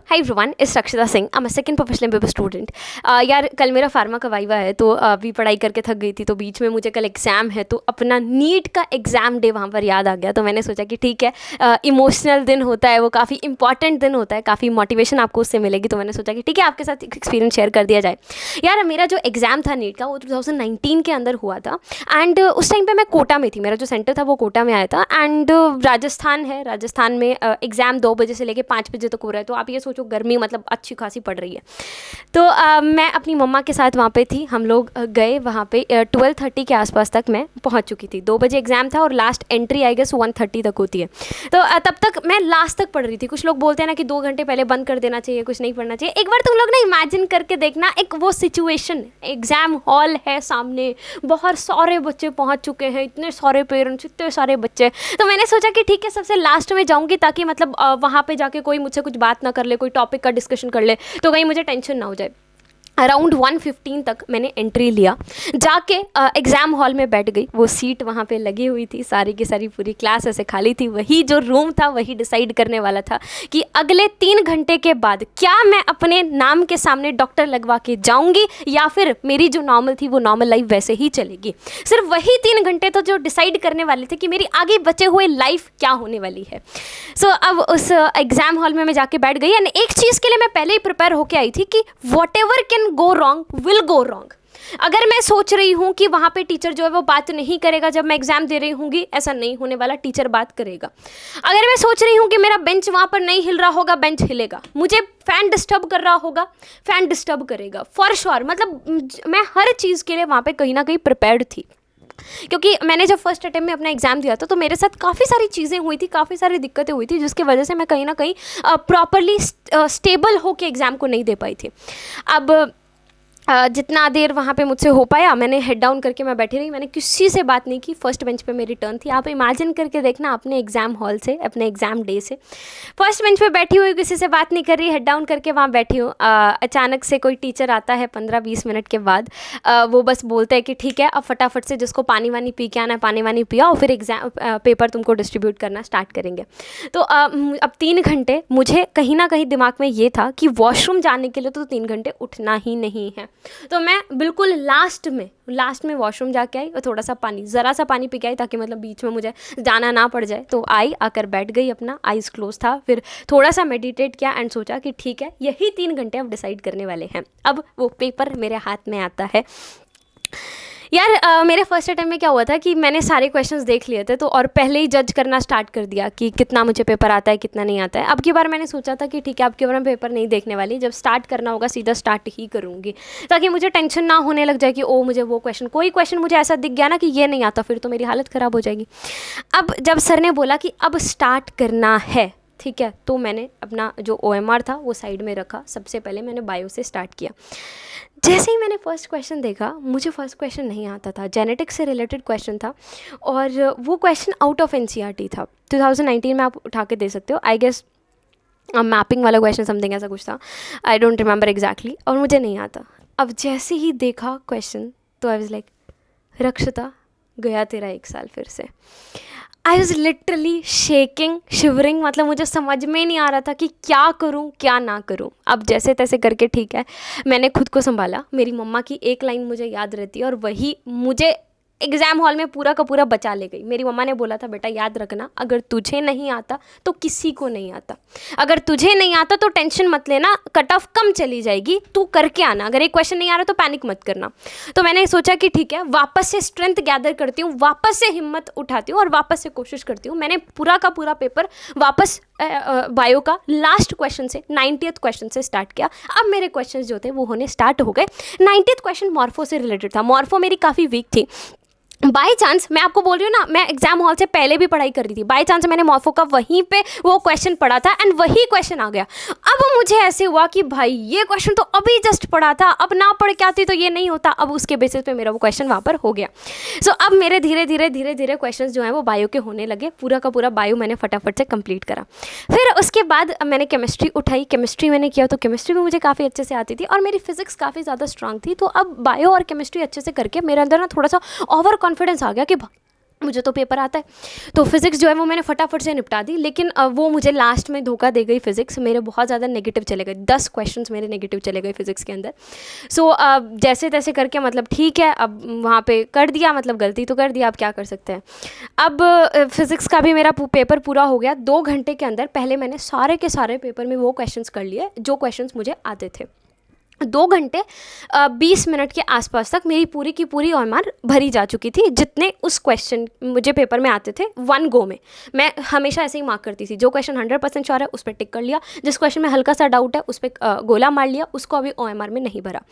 Hi everyone, इस रक्षिता Singh. I am a second professional paper student. यार कल मेरा फार्मा का वाइवा है, तो अभी पढ़ाई करके थक गई थी, तो बीच में मुझे कल एग्ज़ाम है, तो अपना नीट का एग्ज़ाम डे वहाँ पर याद आ गया। तो मैंने सोचा कि ठीक है, इमोशनल दिन होता है, वो काफ़ी इंपॉर्टेंट दिन होता है, काफ़ी मोटिवेशन आपको उससे मिलेगी। तो मैंने सोचा कि ठीक है, आपके साथ एक एक्सपीरियंस शेयर कर दिया जाए। यार मेरा जो एग्ज़ाम था नीट का, वो 2019 के अंदर हुआ था। एंड उस टाइम पर मैं कोटा में थी, मेरा जो सेंटर था वो कोटा में आया था। एंड राजस्थान है, राजस्थान में एग्ज़ाम 2 बजे से लेकर 5 बजे तक हो रहा है। तो आप ये सोचो, गर्मी मतलब अच्छी खासी पड़ रही है। तो मैं अपनी मम्मा के साथ वहाँ पे थी। हम लोग गए वहाँ पे 12:30 के आसपास तक मैं पहुँच चुकी थी। 2 बजे एग्ज़ाम था और लास्ट एंट्री आई गेस 1:30 तक होती है। तो तब तक मैं लास्ट तक पढ़ रही थी। कुछ लोग बोलते हैं ना कि 2 घंटे पहले बंद कर देना चाहिए, कुछ नहीं पढ़ना चाहिए। एक बार तुम लोग ना इमेजिन करके देखना, एक वो सिचुएशन, एग्ज़ाम हॉल है सामने, बहुत सारे बच्चे पहुँच चुके हैं, इतने सारे पेरेंट्स, इतने सारे बच्चे। तो मैंने सोचा कि ठीक है, सबसे लास्ट में जाऊँगी, ताकि मतलब वहाँ पे जाके कोई मुझसे कुछ बात ना कर ले, कोई टॉपिक का डिस्कशन कर ले, तो कहीं मुझे टेंशन ना हो जाए। अराउंड 1:15 तक मैंने एंट्री लिया, जाके एग्ज़ाम हॉल में बैठ गई। वो सीट वहाँ पे लगी हुई थी, सारी की सारी पूरी क्लास ऐसे खाली थी। वही जो रूम था वही डिसाइड करने वाला था कि अगले 3 घंटे के बाद क्या मैं अपने नाम के सामने डॉक्टर लगवा के जाऊँगी, या फिर मेरी जो नॉर्मल थी वो नॉर्मल लाइफ वैसे ही चलेगी। सिर्फ वही 3 घंटे तो जो डिसाइड करने वाले थे कि मेरी आगे बचे हुए लाइफ क्या होने वाली है। सो अब उस एग्ज़ाम हॉल में मैं जाके बैठ गई। एंड एक चीज़ के लिए मैं पहले ही प्रिपेयर होके आई थी कि what ever can go wrong will go wrong. अगर मैं सोच रही हूँ कि वहाँ पे टीचर जो है वो बात नहीं करेगा जब मैं एग्ज़ाम दे रही हूँगी, ऐसा नहीं होने वाला, टीचर बात करेगा। अगर मैं सोच रही हूँ कि मेरा बेंच वहाँ पर नहीं हिल रहा होगा, बेंच हिलेगा। मुझे फ़ैन डिस्टर्ब कर रहा होगा, फ़ैन डिस्टर्ब करेगा फॉर श्योर। मतलब मैं हर चीज़ के लिए वहाँ पे कहीं ना कहीं प्रिपेयर्ड थी। क्योंकि मैंने जब फर्स्ट अटेम्प्ट में अपना एग्ज़ाम दिया था, तो मेरे साथ काफ़ी सारी चीज़ें हुई थी, काफ़ी सारी दिक्कतें हुई थी, जिसकी वजह से मैं कहीं ना कहीं प्रॉपरली स्टेबल होकर एग्ज़ाम को नहीं दे पाई थी। अब जितना देर वहाँ पे मुझसे हो पाया, मैंने हेड डाउन करके मैं बैठी रही। मैंने किसी से बात नहीं की। फर्स्ट बेंच पे मेरी टर्न थी। आप इमेजिन करके देखना अपने एग्ज़ाम हॉल से, अपने एग्ज़ाम डे से, फर्स्ट बेंच पे बैठी हुई, किसी से बात नहीं कर रही, हेड डाउन करके वहाँ बैठी हूँ। अचानक से कोई टीचर आता है 15-20 मिनट के बाद। वो बस बोलते हैं कि ठीक है, अब फटाफट से जिसको पानी वानी पी के आना है पानी वानी पिया, और फिर एग्ज़ाम पेपर तुमको डिस्ट्रीब्यूट करना स्टार्ट करेंगे। तो अब 3 घंटे मुझे कहीं ना कहीं दिमाग में ये था कि वॉशरूम जाने के लिए तो 3 घंटे उठना ही नहीं है। तो मैं बिल्कुल लास्ट में वॉशरूम जाके आई और थोड़ा सा पानी, ज़रा सा पानी पी के आई, ताकि मतलब बीच में मुझे जाना ना पड़ जाए। तो आकर बैठ गई, अपना आइज़ क्लोज था, फिर थोड़ा सा मेडिटेट किया एंड सोचा कि ठीक है, यही 3 घंटे अब डिसाइड करने वाले हैं। अब वो पेपर मेरे हाथ में आता है। यार मेरे फर्स्ट अटेम्प्ट में क्या हुआ था कि मैंने सारे क्वेश्चंस देख लिए थे, तो और पहले ही जज करना स्टार्ट कर दिया कि कितना मुझे पेपर आता है, कितना नहीं आता है। अब की बार मैंने सोचा था कि ठीक है, अब की बार मैं पेपर नहीं देखने वाली, जब स्टार्ट करना होगा सीधा स्टार्ट ही करूँगी, ताकि मुझे टेंशन ना होने लग जाए कि ओ मुझे वो क्वेश्चन, कोई क्वेश्चन मुझे ऐसा दिख गया ना कि ये नहीं आता, फिर तो मेरी हालत ख़राब हो जाएगी। अब जब सर ने बोला कि अब स्टार्ट करना है, ठीक है, तो मैंने अपना जो OMR था वो साइड में रखा। सबसे पहले मैंने बायो से स्टार्ट किया। जैसे ही मैंने फर्स्ट क्वेश्चन देखा, मुझे फर्स्ट क्वेश्चन नहीं आता था, जेनेटिक्स से रिलेटेड क्वेश्चन था, और वो क्वेश्चन आउट ऑफ NCERT था। 2019 में आप उठा के दे सकते हो, आई गेस मैपिंग वाला क्वेश्चन समथिंग ऐसा कुछ था, आई डोंट रिमेंबर एग्जैक्टली, और मुझे नहीं आता। अब जैसे ही देखा क्वेश्चन, तो आई वाज लाइक, रक्षिता गया तेरा 1 साल फिर से। I was literally shaking, shivering, मतलब मुझे समझ में नहीं आ रहा था कि क्या करूं क्या ना करूं। अब जैसे तैसे करके ठीक है, मैंने खुद को संभाला। मेरी मम्मा की एक लाइन मुझे याद रहती है, और वही मुझे एग्ज़ाम हॉल में पूरा का पूरा बचा ले गई। मेरी मम्मा ने बोला था, बेटा याद रखना, अगर तुझे नहीं आता तो किसी को नहीं आता। अगर तुझे नहीं आता तो टेंशन मत लेना, कट ऑफ कम चली जाएगी, तू करके आना। अगर एक क्वेश्चन नहीं आ रहा तो पैनिक मत करना। तो मैंने सोचा कि ठीक है, वापस से स्ट्रेंथ गैदर करती हूँ, वापस से हिम्मत उठाती हूँ और वापस से कोशिश करती हूँ। मैंने पूरा का पूरा पेपर वापस बायो का लास्ट क्वेश्चन से, 90th क्वेश्चन से स्टार्ट किया। अब मेरे क्वेश्चन जो थे वो होने स्टार्ट हो गए। 90th क्वेश्चन मॉर्फो से रिलेटेड था। मॉर्फो मेरी काफ़ी वीक थी। बाई चांस, मैं आपको बोल रही हूँ ना, मैं एग्जाम हॉल से पहले भी पढ़ाई कर रही थी। बाई चांस मैंने मॉर्फो का वहीं पे वो क्वेश्चन पढ़ा था एंड वही क्वेश्चन आ गया। अब मुझे ऐसे हुआ कि भाई ये क्वेश्चन तो अभी जस्ट पढ़ा था, अब ना पढ़ के आती तो ये नहीं होता। अब उसके बेसिस पे मेरा वो क्वेश्चन वहाँ पर हो गया। सो अब मेरे धीरे धीरे क्वेश्चन जो हैं वो बायो के होने लगे। पूरा का पूरा बायो मैंने फटाफट से कंप्लीट करा। फिर उसके बाद मैंने केमिस्ट्री उठाई, केमिस्ट्री मैंने किया, तो केमिस्ट्री भी मुझे काफ़ी अच्छे से आती थी और मेरी फिजिक्स काफ़ी ज़्यादा स्ट्रांग थी। तो अब बायो और केमिस्ट्री अच्छे से करके मेरे अंदर ना थोड़ा सा ओवर कॉन्फिडेंस आ गया कि मुझे तो पेपर आता है। तो फिज़िक्स जो है वो मैंने फटाफट से निपटा दी, लेकिन वो मुझे लास्ट में धोखा दे गई फिज़िक्स। मेरे बहुत ज़्यादा नेगेटिव चले गए, 10 क्वेश्चंस मेरे नेगेटिव चले गए फिज़िक्स के अंदर। सो जैसे तैसे करके मतलब ठीक है, अब वहाँ पे कर दिया, मतलब गलती तो कर दिया, अब क्या कर सकते हैं। अब फिज़िक्स का भी मेरा पेपर पूरा हो गया 2 घंटे के अंदर। पहले मैंने सारे के सारे पेपर में वो क्वेश्चंस कर लिए जो क्वेश्चंस मुझे आते थे। 2 घंटे 20 मिनट के आसपास तक मेरी पूरी की पूरी ओएमआर भरी जा चुकी थी, जितने उस क्वेश्चन मुझे पेपर में आते थे 1 गो में। मैं हमेशा ऐसे ही मार्क करती थी, जो क्वेश्चन 100% श्योर है उस पर टिक कर लिया, जिस क्वेश्चन में हल्का सा डाउट है उस पर गोला मार लिया, उसको अभी ओएमआर में नहीं भरा।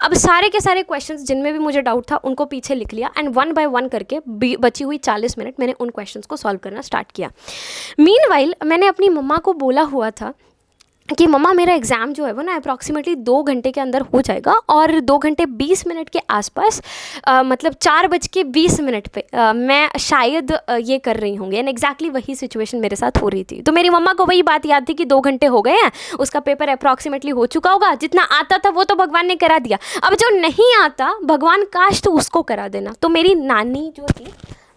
अब सारे के सारे क्वेश्चन जिनमें भी मुझे डाउट था उनको पीछे लिख लिया, एंड 1 बाय 1 करके बची हुई 40 मिनट मैंने उन क्वेश्चन को सॉल्व करना स्टार्ट किया। मीनवाइल मैंने अपनी मम्मा को बोला हुआ था कि मम्मा मेरा एग्ज़ाम जो है वो ना अप्रॉक्सीमेटली 2 घंटे के अंदर हो जाएगा, और 2 घंटे 20 मिनट के आसपास मतलब 4:20 पे मैं शायद ये कर रही होंगी। एंड एग्जैक्टली वही सिचुएशन मेरे साथ हो रही थी। तो मेरी मम्मा को वही बात याद थी कि 2 घंटे हो गए हैं, उसका पेपर अप्रॉक्सीमेटली हो चुका होगा, जितना आता था वो तो भगवान ने करा दिया, अब जो नहीं आता भगवान काश तो उसको करा देना। तो मेरी नानी जो थी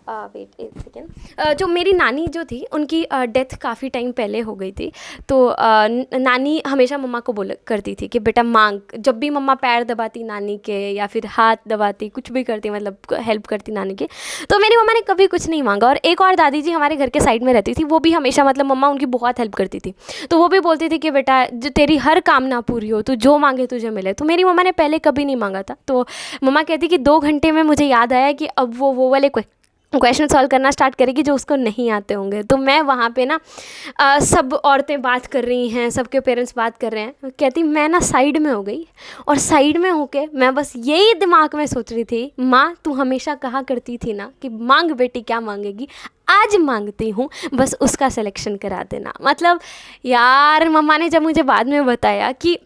वेट एक सेकेंड, जो मेरी नानी जो थी उनकी डेथ काफ़ी टाइम पहले हो गई थी। तो नानी हमेशा मम्मा को बोल करती थी कि बेटा मांग। जब भी मम्मा पैर दबाती नानी के या फिर हाथ दबाती, कुछ भी करती, मतलब हेल्प करती नानी के, तो मेरी मम्मा ने कभी कुछ नहीं मांगा। और एक और दादी जी हमारे घर के साइड में रहती थी, वो भी हमेशा मतलब मम्मा उनकी बहुत हेल्प करती थी, तो वो भी बोलती थी कि बेटा जो तेरी हर कामना पूरी हो, तू जो मांगे तुझे मिले। तो मेरी मम्मा ने पहले कभी नहीं मांगा था। तो मम्मा कहती कि 2 घंटे में मुझे याद आया कि अब वो वाले क्वेश्चन सॉल्व करना स्टार्ट करेगी जो उसको नहीं आते होंगे। तो मैं वहाँ पे ना सब औरतें बात कर रही हैं, सबके पेरेंट्स बात कर रहे हैं, कहती मैं ना साइड में हो गई, और साइड में होके मैं बस यही दिमाग में सोच रही थी, माँ तू हमेशा कहा करती थी ना कि मांग बेटी क्या मांगेगी, आज मांगती हूँ बस उसका सिलेक्शन करा देना। मतलब यार मम्मा ने जब मुझे बाद में बताया कि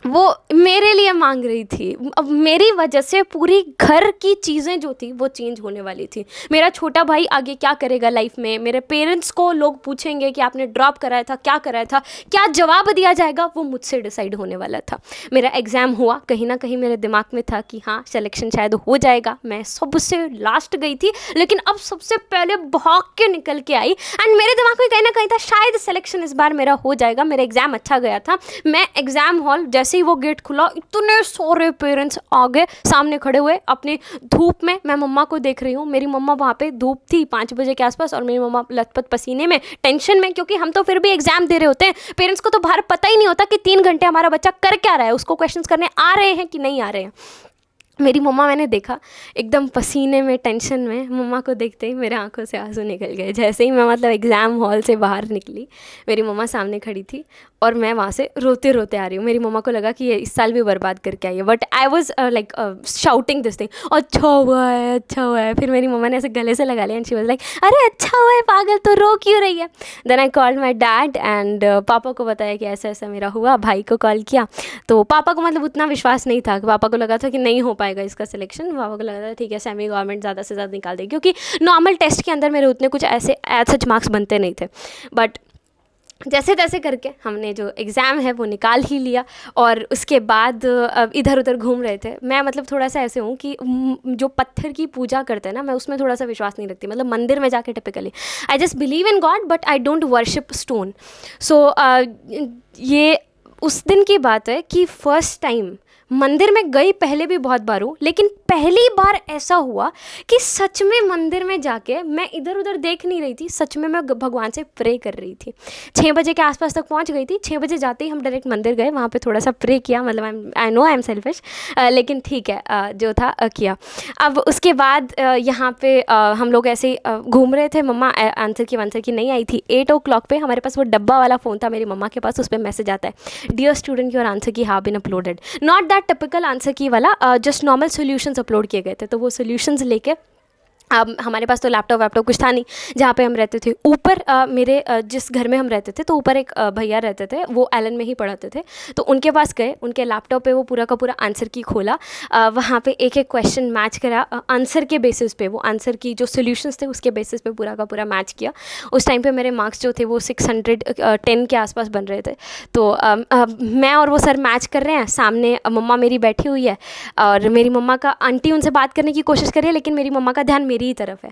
वो मेरे लिए मांग रही थी, अब मेरी वजह से पूरी घर की चीज़ें जो थी वो चेंज होने वाली थी। मेरा छोटा भाई आगे क्या करेगा लाइफ में, मेरे पेरेंट्स को लोग पूछेंगे कि आपने ड्रॉप कराया था, क्या कराया था, क्या जवाब दिया जाएगा, वो मुझसे डिसाइड होने वाला था। मेरा एग्ज़ाम हुआ, कहीं ना कहीं मेरे दिमाग में था कि हाँ सिलेक्शन शायद हो जाएगा। मैं सबसे लास्ट गई थी, लेकिन अब सबसे पहले भाग के निकल के आई, एंड मेरे दिमाग में कहीं ना कहीं था शायद सिलेक्शन इस बार मेरा हो जाएगा। मेरा एग्ज़ाम अच्छा गया था। मैं एग्ज़ाम हॉल जैसे ही वो गेट खुला, इतने सारे पेरेंट्स आगे सामने खड़े हुए अपने धूप में। मैं मम्मा को देख रही हूँ, मेरी मम्मा वहाँ पे धूप थी 5 बजे के आसपास, और मेरी मम्मा लथपथ पसीने में, टेंशन में, क्योंकि हम तो फिर भी एग्जाम दे रहे होते हैं। पेरेंट्स को तो बाहर पता ही नहीं होता कि 3 घंटे हमारा बच्चा कर क्या रहा है, उसको क्वेश्चंस करने आ रहे हैं कि नहीं आ रहे हैं। मेरी मम्मा, मैंने देखा एकदम पसीने में, टेंशन में, मम्मा को देखते ही मेरे आंखों से आंसू निकल गए। जैसे ही मैं मतलब एग्ज़ाम हॉल से बाहर निकली, मेरी मम्मा सामने खड़ी थी और मैं वहाँ से रोते रोते आ रही हूँ। मेरी मम्मा को लगा कि ये इस साल भी बर्बाद करके आई है, but I was like shouting this thing, अच्छा हुआ है, अच्छा हुआ है। फिर मेरी मम्मा ने ऐसे गले से लगा लिया, एंड शी वाज लाइक अरे अच्छा हुआ है पागल, तो रो क्यों रही है। Then I called my dad, and पापा को बताया कि ऐसा ऐसा मेरा हुआ। भाई को कॉल किया, तो पापा को मतलब उतना विश्वास नहीं था, पापा को लगा था कि नहीं हो पाएगा इसका सिलेक्शन। पापा को लगा था ठीक है सेमी गवर्नमेंट ज़्यादा से ज़्यादा निकाल देगी, क्योंकि नॉर्मल टेस्ट के अंदर मेरे उतने कुछ ऐसे एज सच मार्क्स बनते नहीं थे। बट जैसे तैसे करके हमने जो एग्ज़ाम है वो निकाल ही लिया, और उसके बाद इधर उधर घूम रहे थे। मैं मतलब थोड़ा सा ऐसे हूँ कि जो पत्थर की पूजा करते हैं ना, मैं उसमें थोड़ा सा विश्वास नहीं रखती। मतलब मंदिर में जाके typically I just believe in God, but I don't worship stone. So ये उस दिन की बात है कि फ़र्स्ट टाइम मंदिर में गई, पहले भी बहुत बार हूँ, लेकिन पहली बार ऐसा हुआ कि सच में मंदिर में जाके मैं इधर उधर देख नहीं रही थी, सच में मैं भगवान से प्रे कर रही थी। 6 बजे के आसपास तक पहुँच गई थी। 6 बजे जाते ही हम डायरेक्ट मंदिर गए, वहाँ पे थोड़ा सा प्रे किया। मतलब I know I am selfish, लेकिन ठीक है जो था किया। अब उसके बाद यहाँ पे हम लोग ऐसे घूम रहे थे। मम्मा आंसर की नहीं आई थी। 8 o'clock पे हमारे पास वो डब्बा वाला फ़ोन था मेरी मम्मा के पास, उस पर मैसेज आता है, dear student your answer key have been uploaded. Not that typical answer key वाला, जस्ट नॉर्मल सॉल्यूशंस अपलोड किए गए थे। तो वो सॉल्यूशंस लेके अब हमारे पास तो लैपटॉप वैपटॉप कुछ था नहीं। जहाँ पे हम रहते थे ऊपर, मेरे जिस घर में हम रहते थे तो ऊपर एक भैया रहते थे, वो एलन में ही पढ़ाते थे। तो उनके पास गए, उनके लैपटॉप पे वो पूरा का पूरा आंसर की खोला, वहाँ पे एक एक क्वेश्चन मैच करा आंसर के बेसिस पे, वो आंसर की जो सोल्यूशंस थे उसके बेसिस पे पूरा का पूरा मैच किया। उस टाइम पे मेरे मार्क्स जो थे वो 610 के आसपास बन रहे थे। तो मैं और वो सर मैच कर रहे हैं, सामने मम्मा मेरी बैठी हुई है, और मेरी मम्मा का आंटी उनसे बात करने की कोशिश कर रही है, लेकिन मेरी मम्मा का ध्यान मेरी ही तरफ है।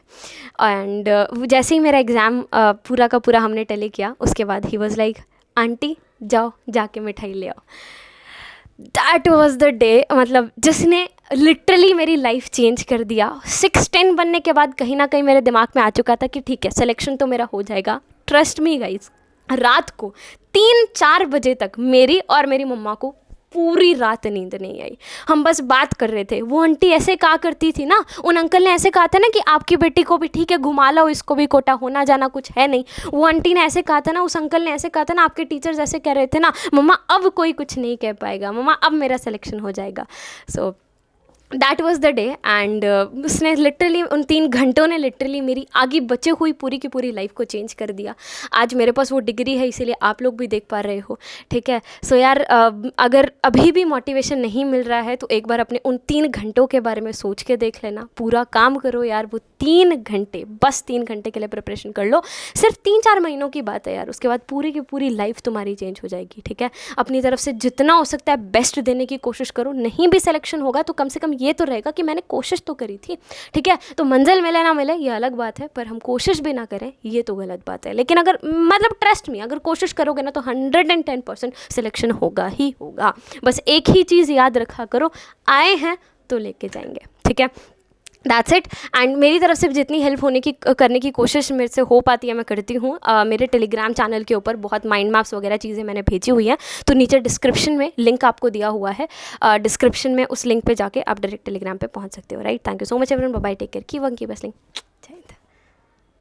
एंड जैसे ही मेरा एग्ज़ाम पूरा का पूरा हमने टैली किया, उसके बाद ही वॉज लाइक, आंटी जाओ जाके मिठाई ले आओ। दैट वॉज द डे, मतलब जिसने लिटरली मेरी लाइफ चेंज कर दिया। 6-10 बनने के बाद कहीं ना कहीं मेरे दिमाग में आ चुका था कि ठीक है, सिलेक्शन तो मेरा हो जाएगा। ट्रस्ट मी गाइस, रात को 3-4 बजे तक मेरी और मेरी मम्मा को पूरी रात नींद नहीं आई। हम बस बात कर रहे थे। वो आंटी ऐसे कहा करती थी ना, उन अंकल ने ऐसे कहा था ना कि आपकी बेटी को भी ठीक है घुमा लो, इसको भी कोटा, होना जाना कुछ है नहीं। वो आंटी ने ऐसे कहा था ना, उस अंकल ने ऐसे कहा था ना, आपके टीचर्स ऐसे कह रहे थे ना, मम्मा अब कोई कुछ नहीं कह पाएगा, मम्मा अब मेरा सिलेक्शन हो जाएगा। So that was the day. And उसने लिटरली, उन 3 घंटों ने लिटरली मेरी आगे बचे हुई पूरी की पूरी लाइफ को चेंज कर दिया। आज मेरे पास वो डिग्री है, इसीलिए आप लोग भी देख पा रहे हो, ठीक है। सो यार, अगर अभी भी मोटिवेशन नहीं मिल रहा है तो एक बार अपने उन 3 घंटों के बारे में सोच के देख लेना। पूरा काम करो यार, वो 3 घंटे, बस 3 घंटे के लिए प्रिपरेशन कर लो। सिर्फ 3-4 महीनों की बात है यार, उसके बाद पूरी की पूरी लाइफ तुम्हारी चेंज हो जाएगी, ठीक है। अपनी तरफ से जितना हो सकता है बेस्ट देने की कोशिश करो। नहीं भी सिलेक्शन होगा तो कम से कम ये तो रहेगा कि मैंने कोशिश तो करी थी, ठीक है। तो मंजिल मिले ना मिले ये अलग बात है, पर हम कोशिश भी ना करें ये तो गलत बात है। लेकिन अगर, मतलब ट्रस्ट मी, अगर कोशिश करोगे ना तो 110% सिलेक्शन होगा ही होगा। बस एक ही चीज़ याद रखा करो, आए हैं तो लेके जाएंगे, ठीक है। That's it. एंड मेरी तरफ से जितनी हेल्प करने की कोशिश मेरे से हो पाती है मैं करती हूँ। मेरे टेलीग्राम चैनल के ऊपर बहुत माइंड मैप्स वगैरह चीज़ें मैंने भेजी हुई हैं, तो नीचे डिस्क्रिप्शन में लिंक आपको दिया हुआ है। डिस्क्रिप्शन में उस लिंक पे जाके आप डायरेक्ट टेलीग्राम पे पहुँच सकते हो, right. Thank you so much everyone, bye bye, take care, keep on keep hustling.